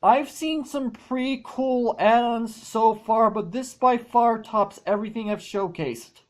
I've seen some pretty cool add-ons so far, but this by far tops everything I've showcased.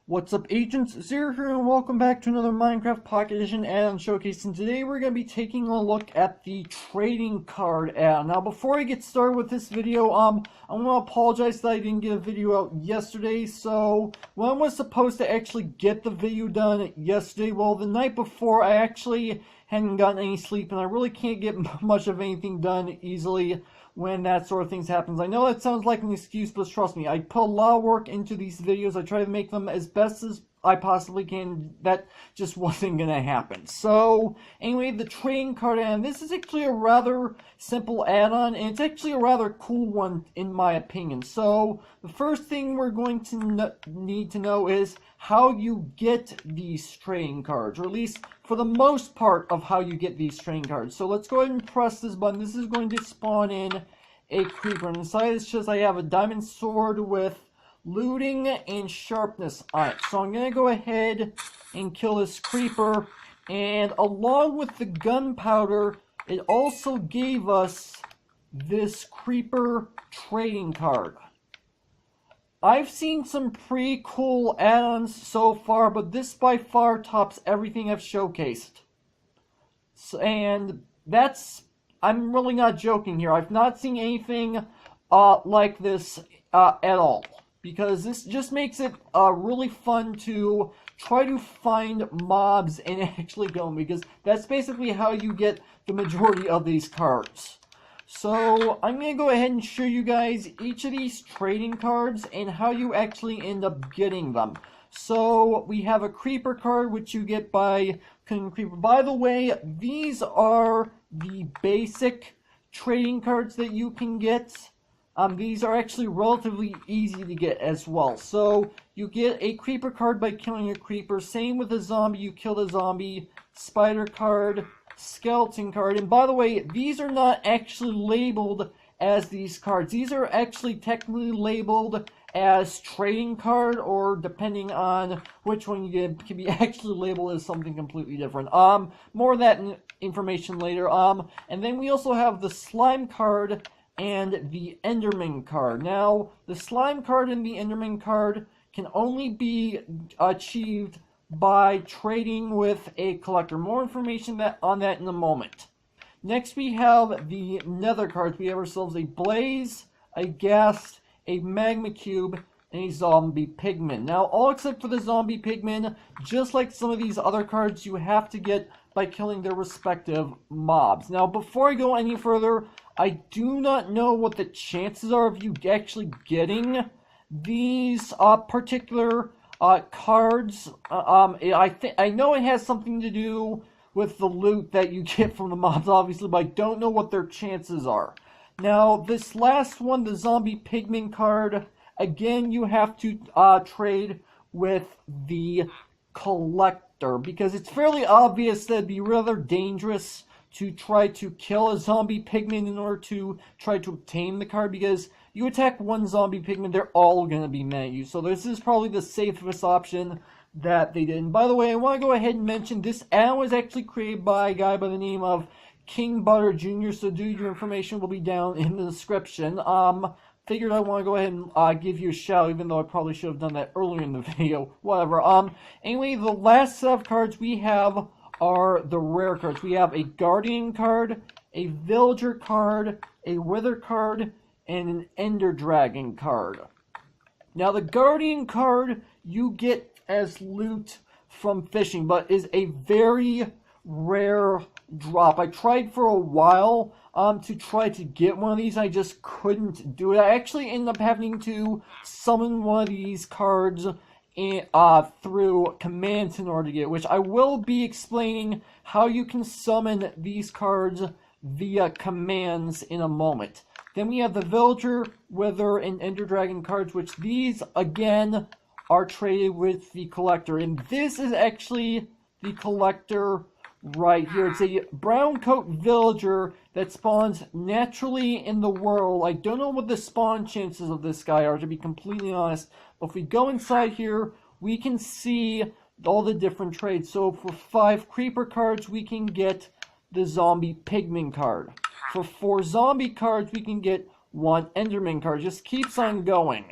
What's up, agents? Zero here, and welcome back to another Minecraft Pocket Edition add-on showcase. And today we're going to be taking a look at the trading card add-on. Now, before I get started with this video, I want to apologize that I didn't get a video out yesterday. So, when I was supposed to actually get the video done yesterday, well, the night before, I actually hadn't gotten any sleep, and I really can't get much of anything done easily when that sort of things happens. I know that sounds like an excuse, but trust me, I put a lot of work into these videos. I try to make them as best as I possibly can. That just wasn't going to happen. So, anyway, the trading card add-on. This is actually a rather simple add-on, and it's actually a rather cool one in my opinion. So, the first thing we're going to need to know is how you get these trading cards, or at least for the most part of how you get these trading cards. So let's go ahead and press this button. This is going to spawn in a creeper. And inside it says I have a diamond sword with looting and sharpness on it. So I'm going to go ahead and kill this creeper. And along with the gunpowder, it also gave us this creeper trading card. I've seen some pretty cool add-ons so far, but this by far tops everything I've showcased. So, and I'm really not joking here. I've not seen anything like this at all. Because this just makes it really fun to try to find mobs and actually kill them. Because that's basically how you get the majority of these cards. So, I'm going to go ahead and show you guys each of these trading cards and how you actually end up getting them. So, we have a creeper card, which you get by killing a creeper. By the way, these are the basic trading cards that you can get. These are actually relatively easy to get as well. So, you get a creeper card by killing a creeper. Same with a zombie, you kill the zombie. Spider card, skeleton card. And by the way, these are not actually labeled as these cards. These are actually technically labeled as trading card, or depending on which one you get, can be actually labeled as something completely different. More of that information later. And then we also have the slime card and the Enderman card. Now, the slime card and the Enderman card can only be achieved by trading with a collector. More information on that in a moment. Next, we have the nether cards. We have ourselves a blaze, a ghast, a magma cube, and a zombie pigman. Now, all except for the zombie pigman, just like some of these other cards, you have to get by killing their respective mobs. Now, before I go any further, I do not know what the chances are of you actually getting these particular cards. I know it has something to do with the loot that you get from the mobs, obviously, but I don't know what their chances are. Now, this last one, the zombie pigman card, again, you have to trade with the collector, because it's fairly obvious that it'd be rather dangerous to try to kill a zombie pigman in order to try to obtain the card, because you attack one zombie pigman, they're all going to be mad at you. So this is probably the safest option that they did. And by the way, I want to go ahead and mention this add-on was actually created by a guy by the name of King Butter Jr. So dude, your information will be down in the description. Figured I want to go ahead and give you a shout, even though I probably should have done that earlier in the video. Whatever. Anyway, the last set of cards we have are the rare cards. We have a Guardian card, a Villager card, a Wither card, and an Ender Dragon card. Now, the Guardian card you get as loot from fishing, but is a very rare drop. I tried for a while to try to get one of these. I just couldn't do it. I actually ended up having to summon one of these cards through commands in order to get it, which I will be explaining how you can summon these cards via commands in a moment. Then we have the Villager, Wither, and Ender Dragon cards, which these, again, are traded with the Collector. And this is actually the Collector right here. It's a brown coat villager that spawns naturally in the world. I don't know what the spawn chances of this guy are, to be completely honest. But if we go inside here, we can see all the different trades. So for 5 creeper cards, we can get the zombie pigman card. For 4 zombie cards, we can get 1 enderman card. Just keeps on going.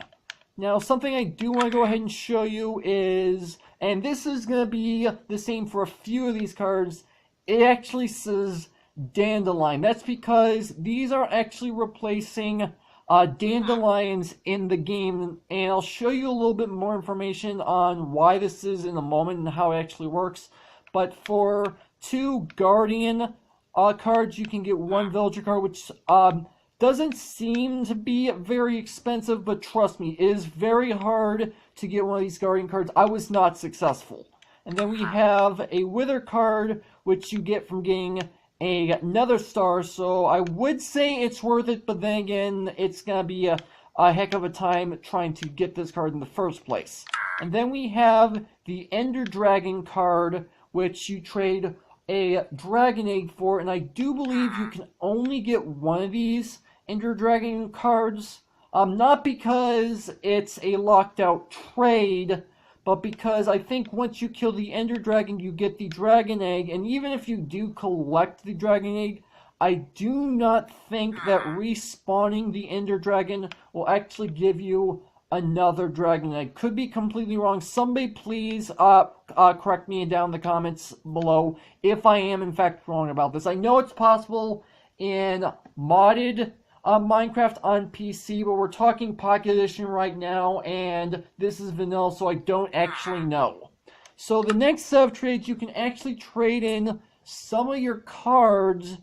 Now, something I do want to go ahead and show you is, and this is going to be the same for a few of these cards, it actually says dandelion. That's because these are actually replacing dandelions in the game, and I'll show you a little bit more information on why this is in a moment and how it actually works. But for 2 guardian cards, you can get 1 villager card, which doesn't seem to be very expensive, but trust me, it is very hard to get one of these guardian cards. I was not successful. And then we have a wither card, which you get from getting a nether star, so I would say it's worth it, but then again, it's going to be a heck of a time trying to get this card in the first place. And then we have the ender dragon card, which you trade a dragon egg for, and I do believe you can only get 1 of these ender dragon cards, not because it's a locked out trade, but because I think once you kill the ender dragon, you get the dragon egg, and even if you do collect the dragon egg, I do not think that respawning the ender dragon will actually give you another dragon egg. Could be completely wrong. Somebody please correct me down in the comments below if I am in fact wrong about this. I know it's possible in modded Minecraft on PC, but we're talking Pocket Edition right now, and this is vanilla, so I don't actually know. So the next set of trades, you can actually trade in some of your cards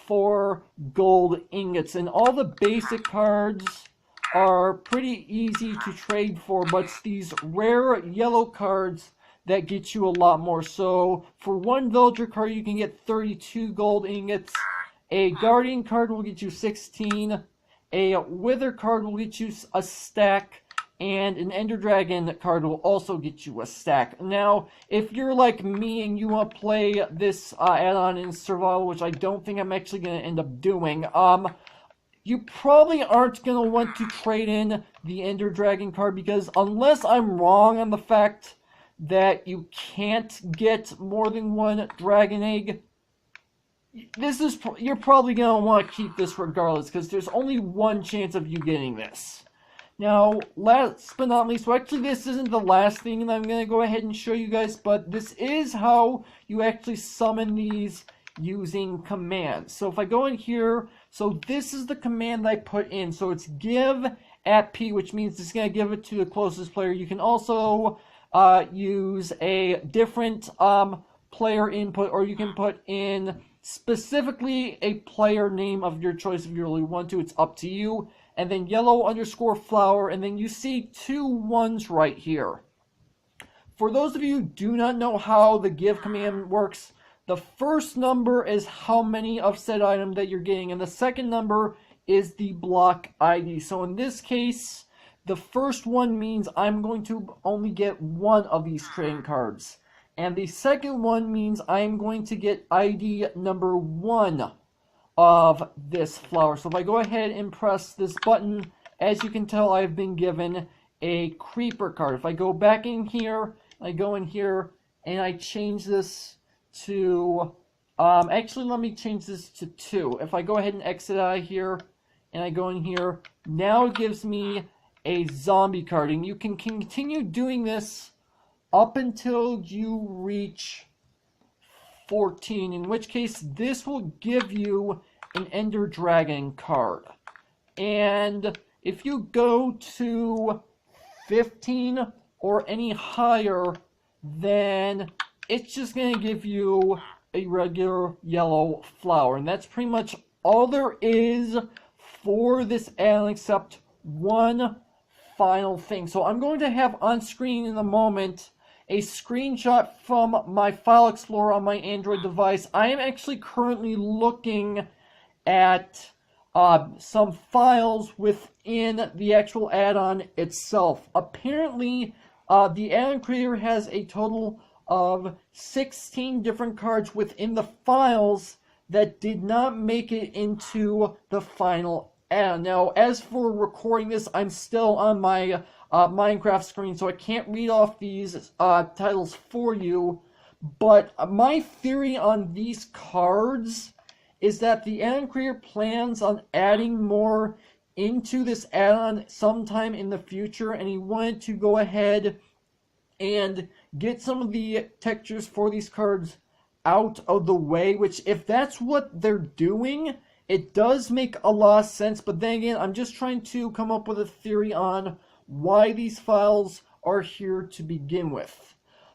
for gold ingots, and all the basic cards are pretty easy to trade for, but it's these rare yellow cards that get you a lot more. So for 1 villager card, you can get 32 gold ingots. A guardian card will get you 16. A wither card will get you a stack. And an ender dragon card will also get you a stack. Now, if you're like me and you want to play this add-on in survival, which I don't think I'm actually going to end up doing, you probably aren't going to want to trade in the ender dragon card, because unless I'm wrong on the fact that you can't get more than 1 dragon egg, you're probably going to want to keep this regardless, because there's only 1 chance of you getting this. Now, last but not least, so actually this isn't the last thing that I'm going to go ahead and show you guys, but this is how you actually summon these using commands. So if I go in here, so this is the command that I put in. So it's give at P, which means it's going to give it to the closest player. You can also use a different player input, or you can put in specifically a player name of your choice if you really want to. It's up to you. And then yellow_flower, and then you see 2 1s right here. For those of you who do not know how the give command works, the first number is how many of said item that you're getting, and the second number is the block ID. So in this case, the first one means I'm going to only get 1 of these trading cards. And the second one means I'm going to get ID number 1 of this flower. So if I go ahead and press this button, as you can tell, I've been given a creeper card. If I go back in here, I go in here, and I change this to, actually let me change this to 2. If I go ahead and exit out of here, and I go in here, now it gives me a zombie card. And you can continue doing this up until you reach 14, in which case this will give you an ender dragon card. And if you go to 15 or any higher, then it's just going to give you a regular yellow flower. And that's pretty much all there is for this add-on, except one final thing. So I'm going to have on screen in a moment a screenshot from my file explorer on my Android device. I am actually currently looking at some files within the actual add-on itself. Apparently, the add-on creator has a total of 16 different cards within the files that did not make it into the final add-on. Now, as for recording this, I'm still on my Minecraft screen, so I can't read off these titles for you, but my theory on these cards is that the add-on creator plans on adding more into this add-on sometime in the future, and he wanted to go ahead and get some of the textures for these cards out of the way, which if that's what they're doing, it does make a lot of sense. But then again, I'm just trying to come up with a theory on why these files are here to begin with.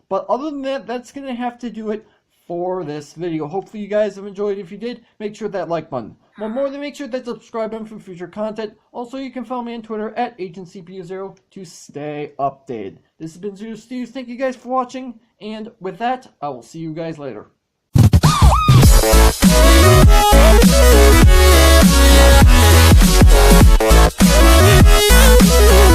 But other than that, that's going to have to do it for this video. Hopefully you guys have enjoyed. If you did, make sure that like button. One more than make sure that subscribe button for future content. Also, you can follow me on Twitter at AgentCPU0 to stay updated. This has been Zero Stews. Thank you guys for watching, and with that, I will see you guys later. Yeah.